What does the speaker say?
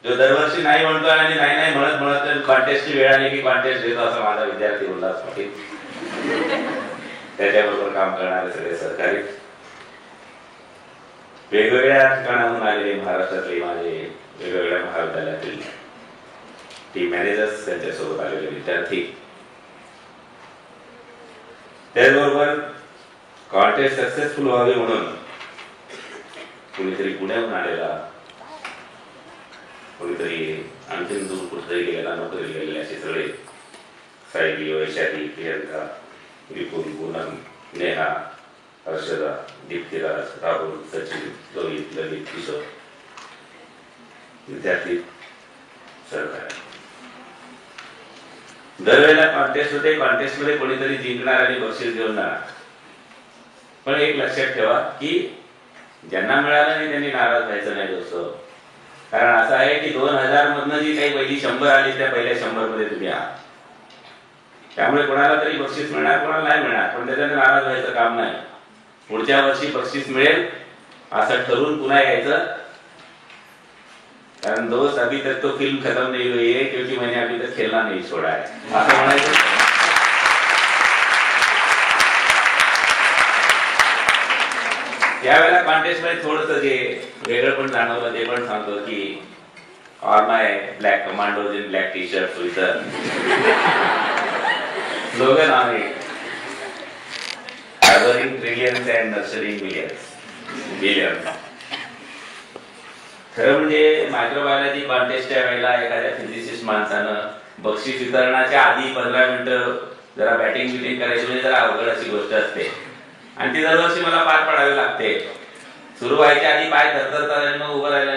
जो दरवर्षी नाही म्हणतो आणि नाही नाही म्हणत म्हणत कॉन्टेस्टची वेळ आली की कॉन्टेस्ट देतो असा माझा विद्यार्थी उल्हास पाटील, त्याच्याबरोबर काम करणारे सगळे सहकारी, वेगवेगळ्या ठिकाणाहून आलेले महाराष्ट्रातले माझे वेगवेगळ्या महाविद्यालयातील टीम मॅनेजर्स, त्यांच्यासोबत आलेले विद्यार्थी, त्याचबरोबर कॉन्टेस्ट सक्सेसफुल व्हावे म्हणून कुणीतरी पुण्याहून आलेला, कोणीतरी आणखीन दूर कुठेतरी गेलेला, नोकरी गेलेले, असे सगळे सायली, वैशाली, प्रियंका, विपुल, पूनम, नेहा, हर्षदा, दीप्तिराज, राहुल, सचिन, रोहित, ललित, किशोर, विद्यार्थी सहकारी. दरवेळेला कॉन्टेस्ट होते, कॉन्टेस्ट मध्ये कोणीतरी जिंकणार आणि बक्षीस घेऊन जाणार. पण एक लक्षात ठेवा की ज्यांना मिळालं नाही त्यांनी नाराज व्हायचं नाही दोस्तो. कारण असं आहे की 2000 मधनं जी काही पहिली 100 आली त्या पहिल्या 100 मध्ये तुम्ही आहात. त्यामुळे कोणाला तरी बक्षीस मिळणार, कोणाला नाही मिळणार, पण त्याच्याने नाराज व्हायचं काम नाही. पुढच्या वर्षी बक्षीस मिळेल असं ठरवून पुन्हा यायचं. कारण दोस्त अभी तक तो फिल्म खत्म नहीं हुई है क्योंकि मैंने अभी तक खेलना नहीं छोड़ा है असं म्हणायचं. यावेळेला कॉन्टेस्ट मध्ये थोडंसं जे वेगळं पण जाणवलं ते पण सांगतो की all my black commandos in black tea shirt with slogan on it, harbouring trillions and nurturing billions. खरं म्हणजे मायक्रोबायोलॉजी कॉन्टेस्टच्या वेळेला एखाद्या फिजिसिस्ट माणसानं बक्षीस वितरणाच्या आधी 15 मिनिटं जरा बॅटिंग बिटिंग करायची म्हणजे जरा अवघड अशी गोष्ट असते आणि ती दरवर्षी मला पार पाडावी लागते. सुरू व्हायच्या आधी पाय थरथरतात आणि मग उभं राहिलं